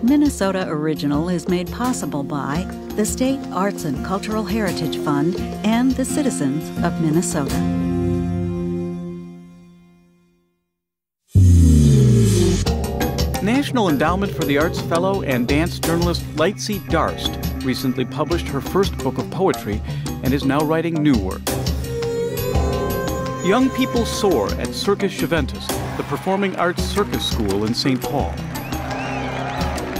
Minnesota Original is made possible by the State Arts and Cultural Heritage Fund and the citizens of Minnesota. National Endowment for the Arts fellow and dance journalist Lightsey Darst recently published her first book of poetry and is now writing new work. Young people soar at Circus Juventas, the performing arts circus school in St. Paul.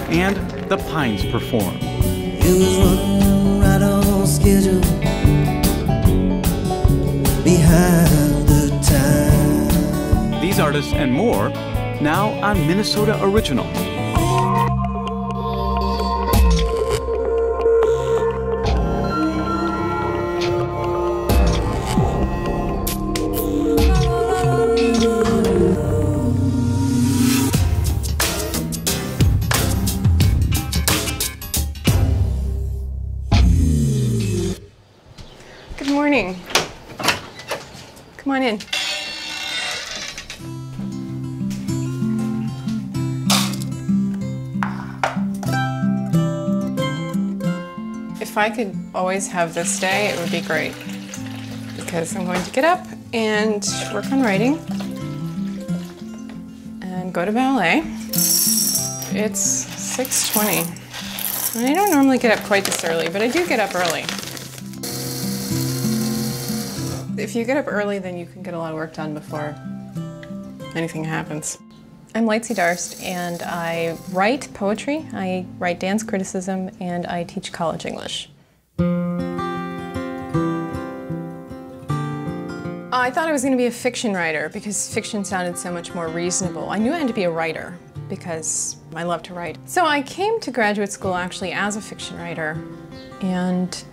And the Pines perform. It was running right on schedule, behind the time. These artists and more now on Minnesota Original. Good morning. Come on in. If I could always have this day, it would be great, because I'm going to get up and work on writing and go to ballet. It's 6:20, and I don't normally get up quite this early, but I do get up early. If you get up early, then you can get a lot of work done before anything happens. I'm Lightsey Darst, and I write poetry, I write dance criticism, and I teach college English. I thought I was going to be a fiction writer because fiction sounded so much more reasonable. I knew I had to be a writer because I love to write. So I came to graduate school actually as a fiction writer, and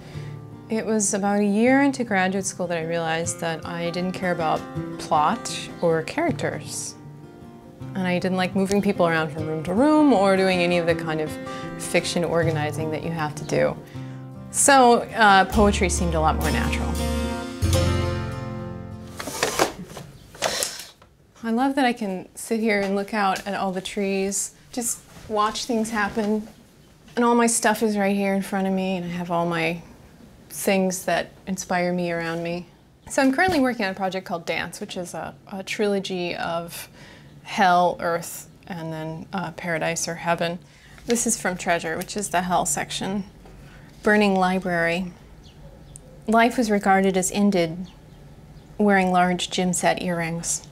it was about a year into graduate school that I realized that I didn't care about plot or characters. And I didn't like moving people around from room to room or doing any of the kind of fiction organizing that you have to do. So poetry seemed a lot more natural. I love that I can sit here and look out at all the trees, just watch things happen, and all my stuff is right here in front of me, and I have all my things that inspire me around me. So I'm currently working on a project called Dance, which is a trilogy of hell, earth, and then paradise or heaven. This is from Treasure, which is the hell section. Burning library. Life was regarded as ended, wearing large gym set earrings.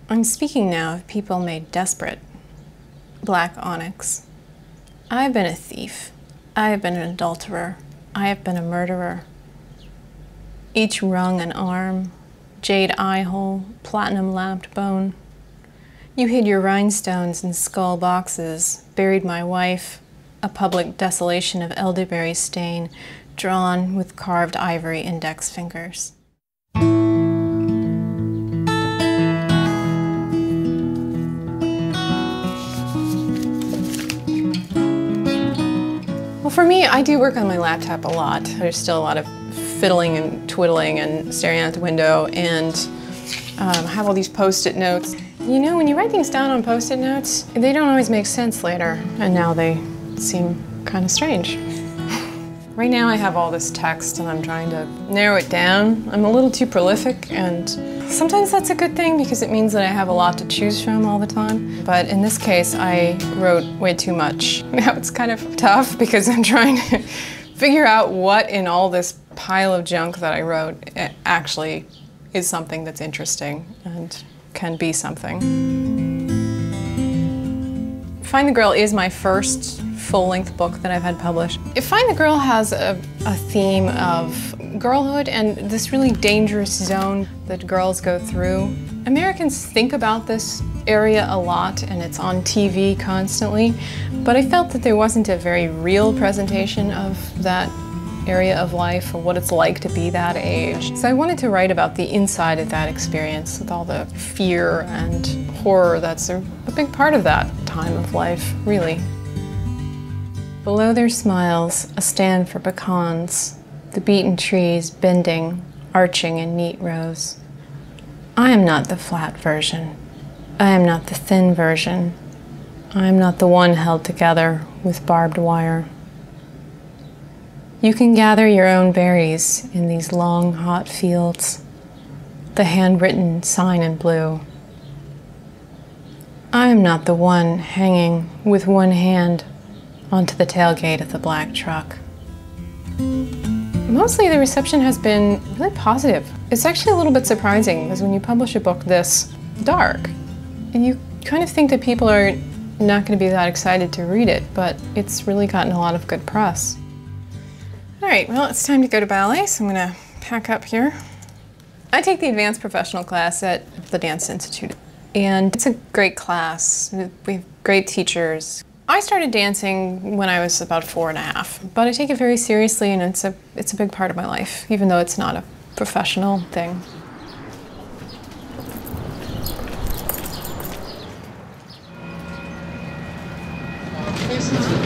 I'm speaking now of people made desperate. Black onyx. I have been a thief. I have been an adulterer. I have been a murderer. Each rung an arm, jade eye hole, platinum lapped bone. You hid your rhinestones in skull boxes, buried my wife, a public desolation of elderberry stain, drawn with carved ivory index fingers. Well, for me, I do work on my laptop a lot. There's still a lot of fiddling and twiddling and staring out the window, and I have all these Post-it notes. You know, when you write things down on Post-it notes, they don't always make sense later, and now they seem kind of strange. Right now I have all this text and I'm trying to narrow it down. I'm a little too prolific, and sometimes that's a good thing because it means that I have a lot to choose from all the time. But in this case, I wrote way too much. Now it's kind of tough because I'm trying to figure out what in all this pile of junk that I wrote actually is something that's interesting and can be something. Find the Girl is my first full-length book that I've had published. Find the Girl has a theme of girlhood and this really dangerous zone that girls go through. Americans think about this area a lot and it's on TV constantly, but I felt that there wasn't a very real presentation of that area of life or what it's like to be that age. So I wanted to write about the inside of that experience with all the fear and horror that's a big part of that time of life, really. Below their smiles, a stand for pecans, the beaten trees bending, arching in neat rows. I am not the flat version. I am not the thin version. I'm not the one held together with barbed wire. You can gather your own berries in these long, hot fields, the handwritten sign in blue. I'm not the one hanging with one hand onto the tailgate of the black truck. Mostly the reception has been really positive. It's actually a little bit surprising because when you publish a book this dark, you kind of think that people are not going to be that excited to read it, but it's really gotten a lot of good press. All right, well, it's time to go to ballet, so I'm going to pack up here. I take the advanced professional class at the Dance Institute, and it's a great class. We have great teachers. I started dancing when I was about 4.5, but I take it very seriously, and it's a big part of my life, even though it's not a professional thing.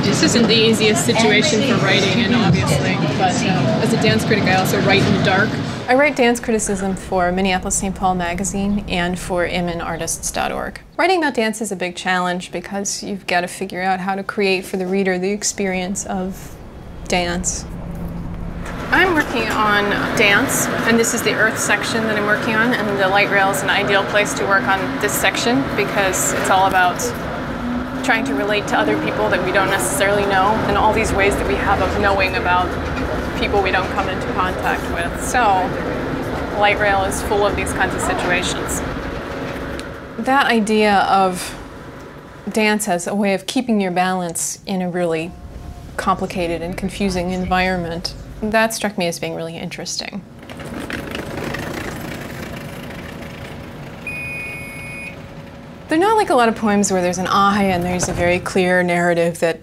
This isn't the easiest situation for writing in, obviously, but as a dance critic, I also write in the dark. I write dance criticism for Minneapolis-St. Paul magazine and for imanartists.org. Writing about dance is a big challenge because you've got to figure out how to create for the reader the experience of dance. I'm working on dance, and this is the earth section that I'm working on, and the light rail is an ideal place to work on this section because it's all about trying to relate to other people that we don't necessarily know, and all these ways that we have of knowing about people we don't come into contact with. So, light rail is full of these kinds of situations. That idea of dance as a way of keeping your balance in a really complicated and confusing environment, that struck me as being really interesting. They're not like a lot of poems where there's an I and there's a very clear narrative that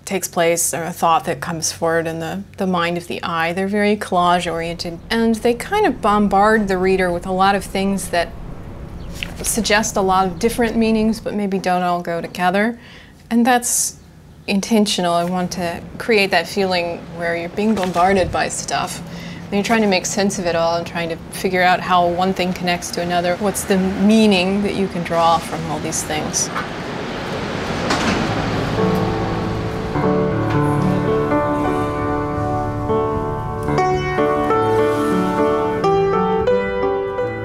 takes place or a thought that comes forward in the mind of the I. They're very collage-oriented, and they kind of bombard the reader with a lot of things that suggest a lot of different meanings but maybe don't all go together. And that's intentional. I want to create that feeling where you're being bombarded by stuff. And you're trying to make sense of it all and trying to figure out how one thing connects to another. What's the meaning that you can draw from all these things?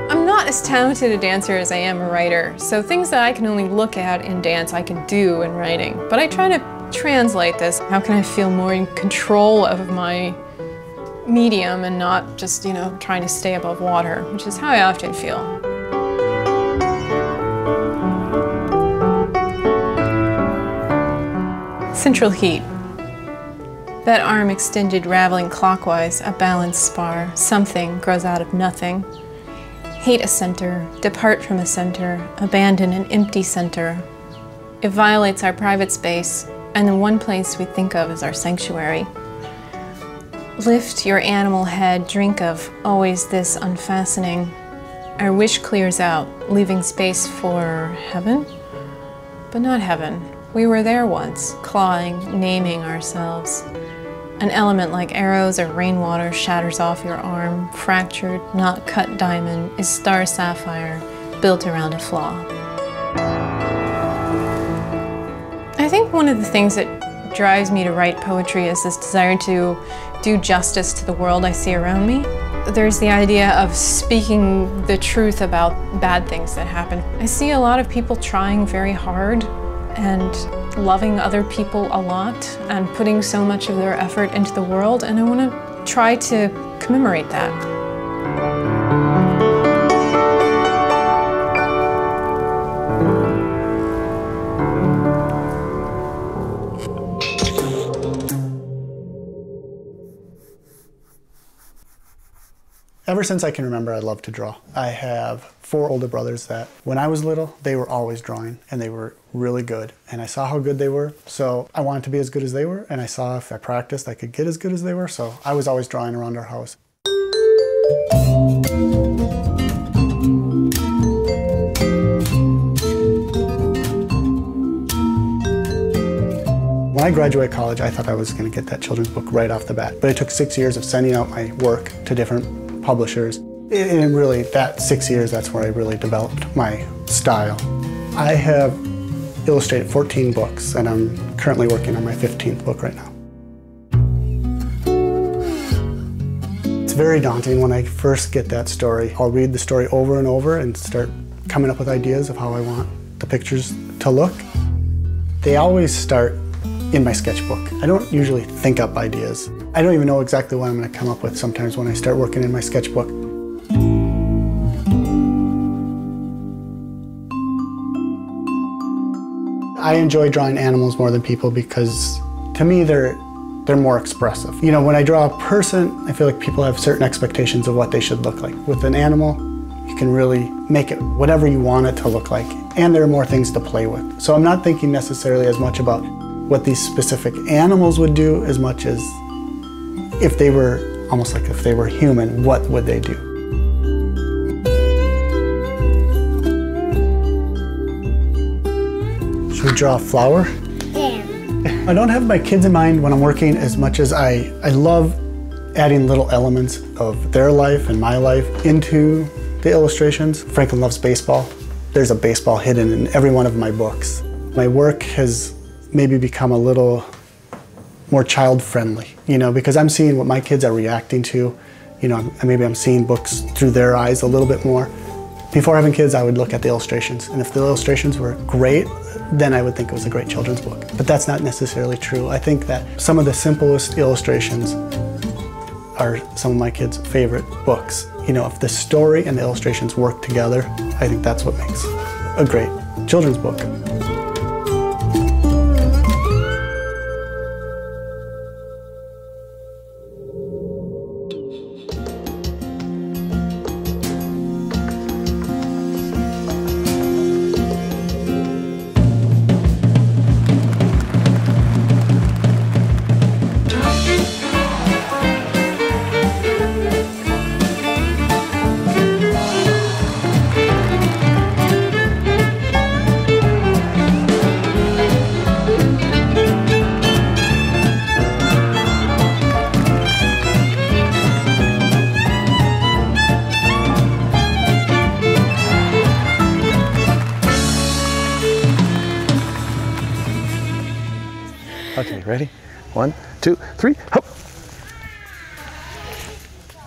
I'm not as talented a dancer as I am a writer, so things that I can only look at in dance I can do in writing. But I try to translate this. How can I feel more in control of my medium and not just, trying to stay above water, which is how I often feel. Central heat. That arm extended, raveling clockwise, a balanced spar. Something grows out of nothing. Hate a center, depart from a center, abandon an empty center. It violates our private space, and the one place we think of as our sanctuary. Lift your animal head, drink of always this unfastening. Our wish clears out, leaving space for heaven? But not heaven. We were there once, clawing, naming ourselves. An element like arrows or rainwater shatters off your arm. Fractured, not cut diamond is star sapphire, built around a flaw. I think one of the things that drives me to write poetry is this desire to do justice to the world I see around me. There's the idea of speaking the truth about bad things that happen. I see a lot of people trying very hard and loving other people a lot and putting so much of their effort into the world, and I want to try to commemorate that. Ever since I can remember, I love to draw. I have 4 older brothers that, when I was little, they were always drawing, and they were really good. And I saw how good they were, so I wanted to be as good as they were, and I saw if I practiced, I could get as good as they were, so I was always drawing around our house. When I graduated college, I thought I was going to get that children's book right off the bat, but it took 6 years of sending out my work to different publishers. And really, that 6 years, that's where I really developed my style. I have illustrated 14 books, and I'm currently working on my 15th book right now. It's very daunting when I first get that story. I'll read the story over and over and start coming up with ideas of how I want the pictures to look. They always start in my sketchbook. I don't usually think up ideas. I don't even know exactly what I'm going to come up with sometimes when I start working in my sketchbook. I enjoy drawing animals more than people because, to me, they're more expressive. You know, when I draw a person, I feel like people have certain expectations of what they should look like. With an animal, you can really make it whatever you want it to look like, and there are more things to play with. So I'm not thinking necessarily as much about what these specific animals would do as much as if they were, almost like if they were human, what would they do? Should we draw a flower? Yeah. I don't have my kids in mind when I'm working as much as I love adding little elements of their life and my life into the illustrations. Franklin loves baseball. There's a baseball hidden in every one of my books. My work has maybe become a little more child-friendly, you know, because I'm seeing what my kids are reacting to. You know, maybe I'm seeing books through their eyes a little bit more. Before having kids, I would look at the illustrations, and if the illustrations were great, then I would think it was a great children's book. But that's not necessarily true. I think that some of the simplest illustrations are some of my kids' favorite books. You know, if the story and the illustrations work together, I think that's what makes a great children's book. Okay, ready? 1, 2, 3, hop!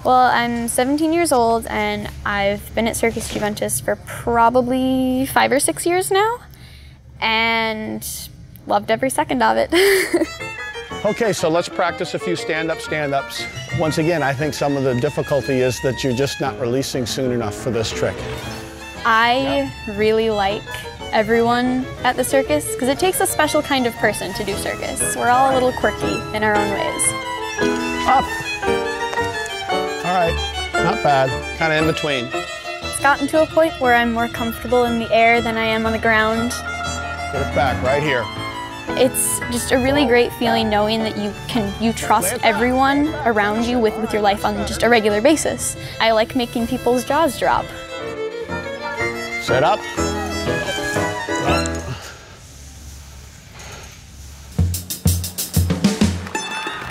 Well, I'm 17 years old and I've been at Circus Juventas for probably 5 or 6 years now and loved every second of it. Okay, so let's practice a few stand-ups. Once again, I think some of the difficulty is that you're just not releasing soon enough for this trick. I really like everyone at the circus because it takes a special kind of person to do circus. We're all a little quirky in our own ways. Up! All right, not bad, kind of in between. It's gotten to a point where I'm more comfortable in the air than I am on the ground. Get it back, right here. It's just a really great feeling knowing that you trust everyone around you with your life on just a regular basis. I like making people's jaws drop. Set up.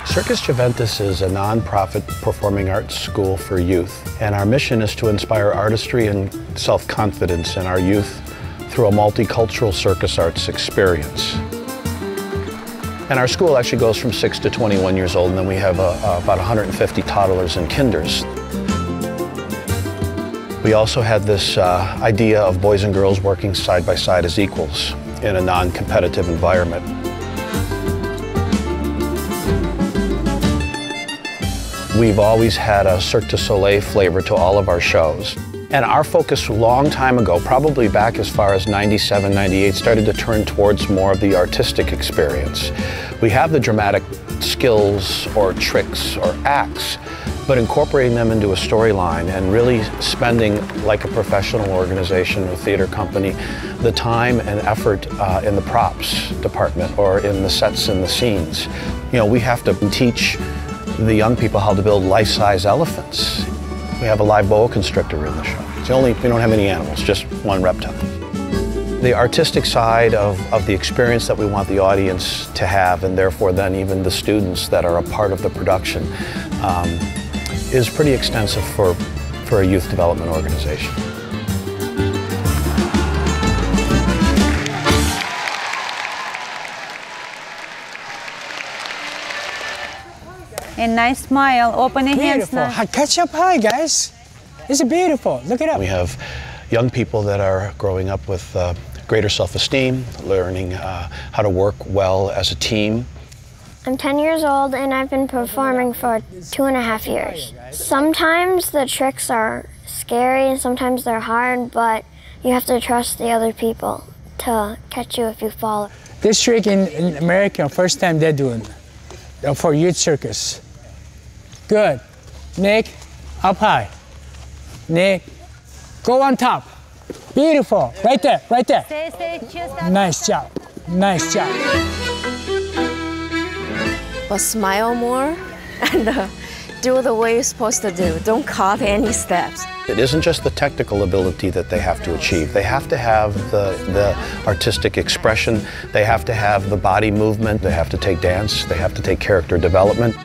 Circus Juventas is a non-profit performing arts school for youth, and our mission is to inspire artistry and self-confidence in our youth through a multicultural circus arts experience. And our school actually goes from 6 to 21 years old, and then we have about 150 toddlers and kinders. We also had this idea of boys and girls working side by side as equals in a non-competitive environment. We've always had a Cirque du Soleil flavor to all of our shows. And our focus a long time ago, probably back as far as 97, 98, started to turn towards more of the artistic experience. We have the dramatic skills or tricks or acts, but incorporating them into a storyline and really spending, like a professional organization or theater company, the time and effort in the props department or in the sets and the scenes. You know, we have to teach the young people how to build life-size elephants. We have a live boa constrictor in the show. We don't have any animals, just one reptile. The artistic side of the experience that we want the audience to have, and therefore then even the students that are a part of the production, is pretty extensive for a youth development organization. And nice smile. Open your hands Beautiful. now. Catch up high, guys. It's beautiful. Look it up. We have young people that are growing up with greater self-esteem, learning how to work well as a team. I'm 10 years old and I've been performing for 2.5 years. Sometimes the tricks are scary and sometimes they're hard, but you have to trust the other people to catch you if you fall. This trick in America, first time they're doing for youth circus. Good. Nick, up high. Nick, go on top. Beautiful. Right there, right there. Nice job. Nice job. But smile more and do the way you're supposed to do. Don't cut any steps. It isn't just the technical ability that they have to achieve. They have to have the artistic expression. They have to have the body movement. They have to take dance. They have to take character development.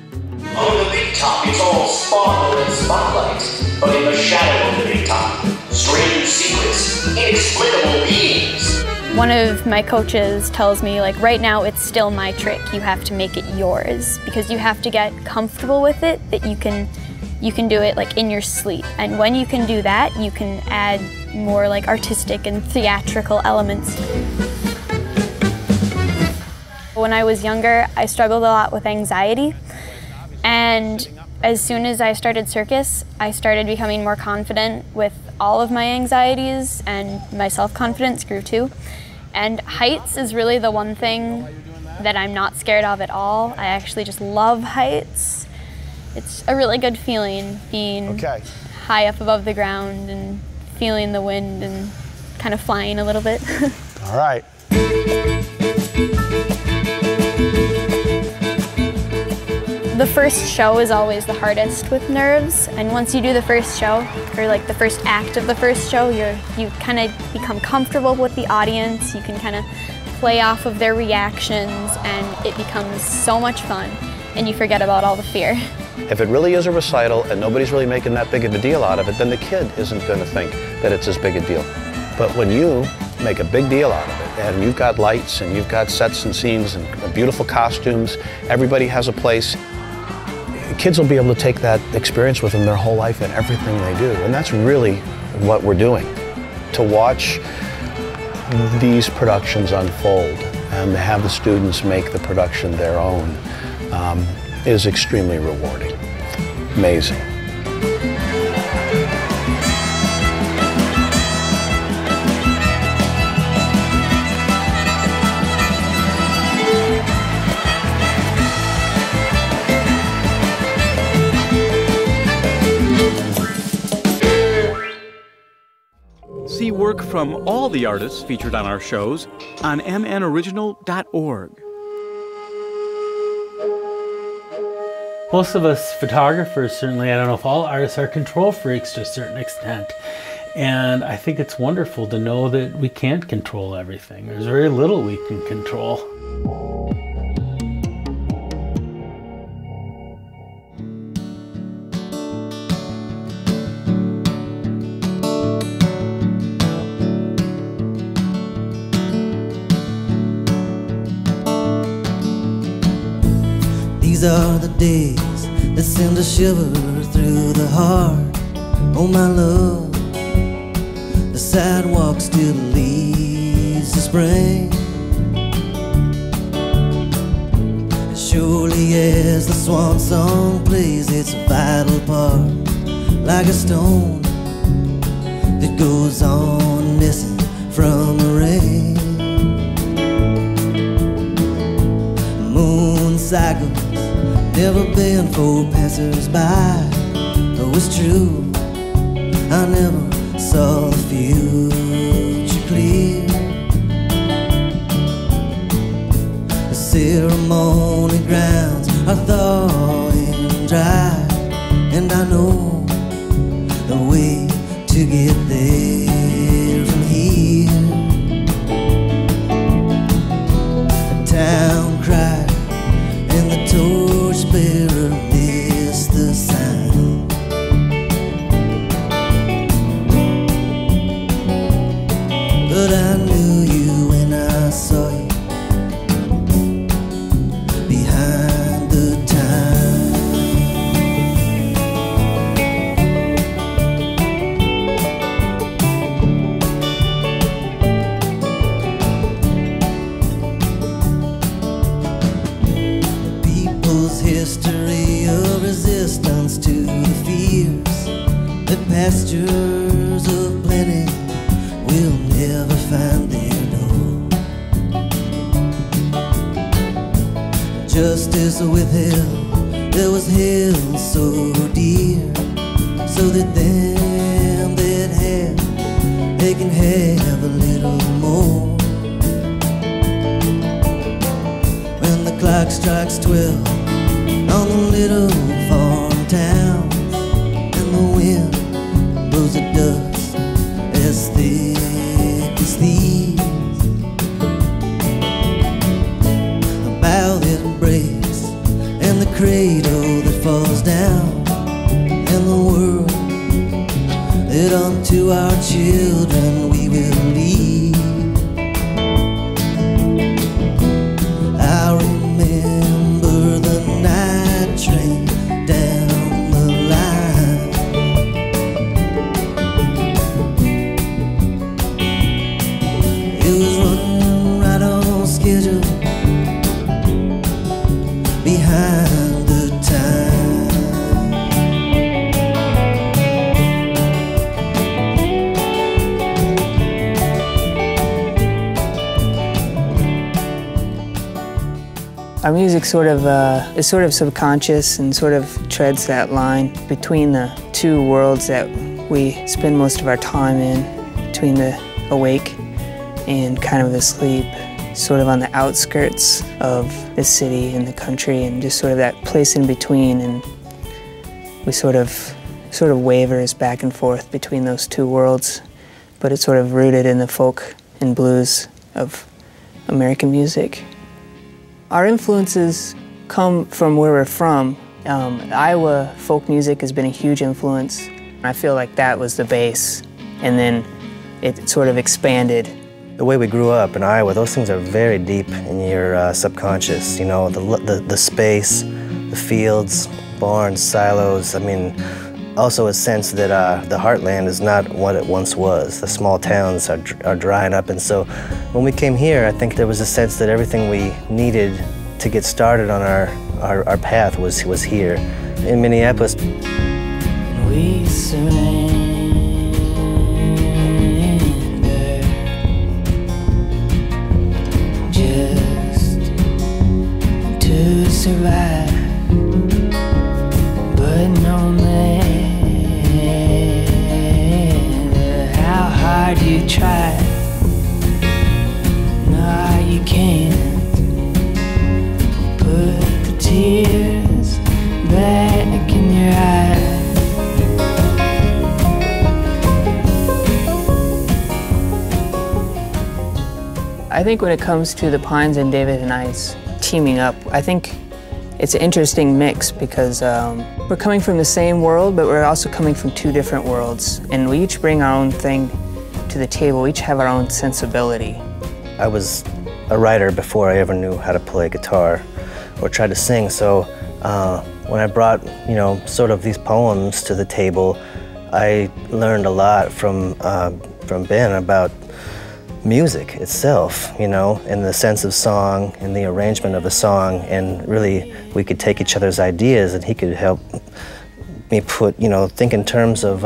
On the big top, it's all sparkle and spotlight. But in the shadow of the big top, strange secrets, inexplicable beings. One of my coaches tells me, like, right now it's still my trick. You have to make it yours because you have to get comfortable with it, that you can do it like in your sleep. And when you can do that, you can add more like artistic and theatrical elements. When I was younger, I struggled a lot with anxiety. And as soon as I started circus, I started becoming more confident with all of my anxieties, and my self-confidence grew too. And heights is really the one thing that I'm not scared of at all. I actually just love heights. It's a really good feeling being high up above the ground and feeling the wind and kind of flying a little bit. All right. The first show is always the hardest with nerves, and once you do the first show, or like the first act of the first show, you kind of become comfortable with the audience. You can kind of play off of their reactions, and it becomes so much fun, and you forget about all the fear. If it really is a recital and nobody's really making that big of a deal out of it, then the kid isn't going to think that it's as big a deal. But when you make a big deal out of it, and you've got lights, and you've got sets and scenes, and beautiful costumes, everybody has a place, kids will be able to take that experience with them their whole life in everything they do. And that's really what we're doing. To watch these productions unfold and to have the students make the production their own is extremely rewarding. Amazing. See work from all the artists featured on our shows on mnoriginal.org. Most of us photographers, certainly, I don't know if all artists, are control freaks to a certain extent. And I think it's wonderful to know that we can't control everything. There's very little we can control. These are the days that send a shiver through the heart. Oh my love, the sidewalk still leads to spring. As surely as the swan song plays its vital part, like a stone that goes on missing from the rain. Moon cycles never been for passers-by. Oh, it's true, I never saw the future clear. The ceremony grounds are thawing dry, and I know the way to get there from here. The town cried and the torchbearer missed the sign. But I knew you when I saw you behind the time. pastures of plenty will never find their door. Just as with hell, there was hell so dear, so that them that have, they can have a little more. When the clock strikes 12 on the little farm towns, and the wind blows a dust as thick as these, a bough that breaks and the cradle that falls down, and the world that unto our children we will leave. I remember the night train down the line. It was running right on schedule, behind the time. Our music is sort of subconscious and sort of treads that line between the two worlds that we spend most of our time in, between the awake and kind of asleep, sort of on the outskirts of the city and the country, and just sort of that place in between. And we sort of wavers back and forth between those two worlds, but it's sort of rooted in the folk and blues of American music. Our influences come from where we're from. Iowa folk music has been a huge influence. I feel like that was the base, and then it sort of expanded. The way we grew up in Iowa, those things are very deep in your subconscious. You know, the space, the fields, barns, silos. I mean, also a sense that the heartland is not what it once was. The small towns are drying up, and so when we came here, I think there was a sense that everything we needed to get started on our path was here in Minneapolis. We surrender just to survive, but no matter how hard you try, no, you can't put the tears back in your eyes. I think when it comes to the Pines and David and I's teaming up, I think it's an interesting mix because we're coming from the same world, but we're also coming from two different worlds. And we each bring our own thing to the table. We each have our own sensibility. I was a writer before I ever knew how to play guitar or try to sing, so when I brought, you know, sort of these poems to the table, I learned a lot from Ben about music itself, you know, in the sense of song and the arrangement of a song, and really we could take each other's ideas and he could help me put, you know, think in terms of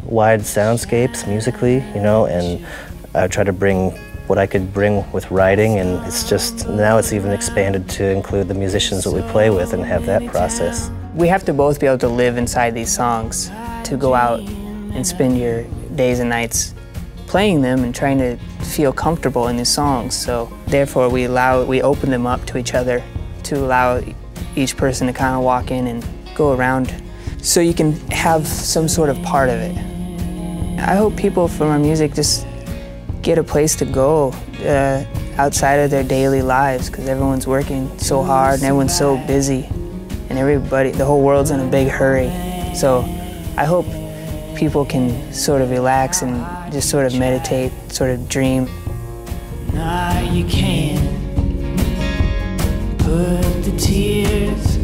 wide soundscapes musically, you know, and I try to bring what I could bring with writing, and it's just, now it's even expanded to include the musicians that we play with and have that process. We have to both be able to live inside these songs, to go out and spend your days and nights playing them and trying to feel comfortable in these songs. So therefore we open them up to each other to allow each person to kind of walk in and go around so you can have some sort of part of it. I hope people from our music just get a place to go outside of their daily lives, because everyone's working so hard and everyone's so busy and the whole world's in a big hurry. So I hope people can sort of relax and just sort of meditate, sort of dream. No, you can't put the tears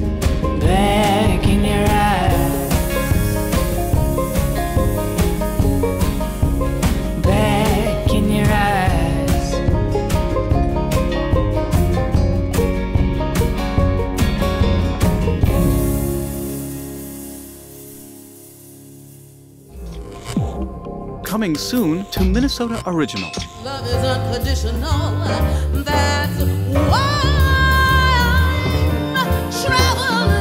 back in your eyes, back in your eyes. coming soon to Minnesota Original. Love is unconditional, that's why I'm traveling.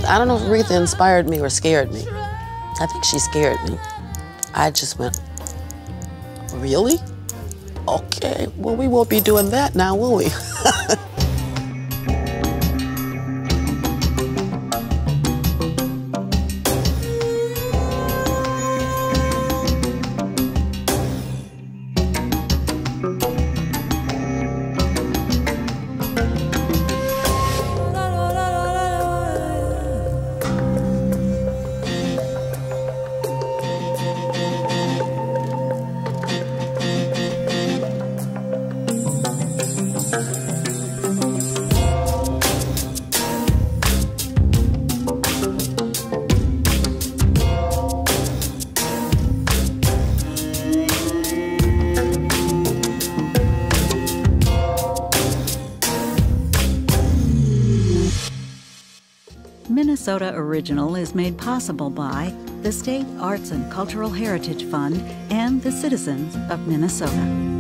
I don't know if Aretha inspired me or scared me. I think she scared me. I just went, really? Okay, well, we won't be doing that now, will we? Minnesota Original is made possible by the State Arts and Cultural Heritage Fund and the citizens of Minnesota.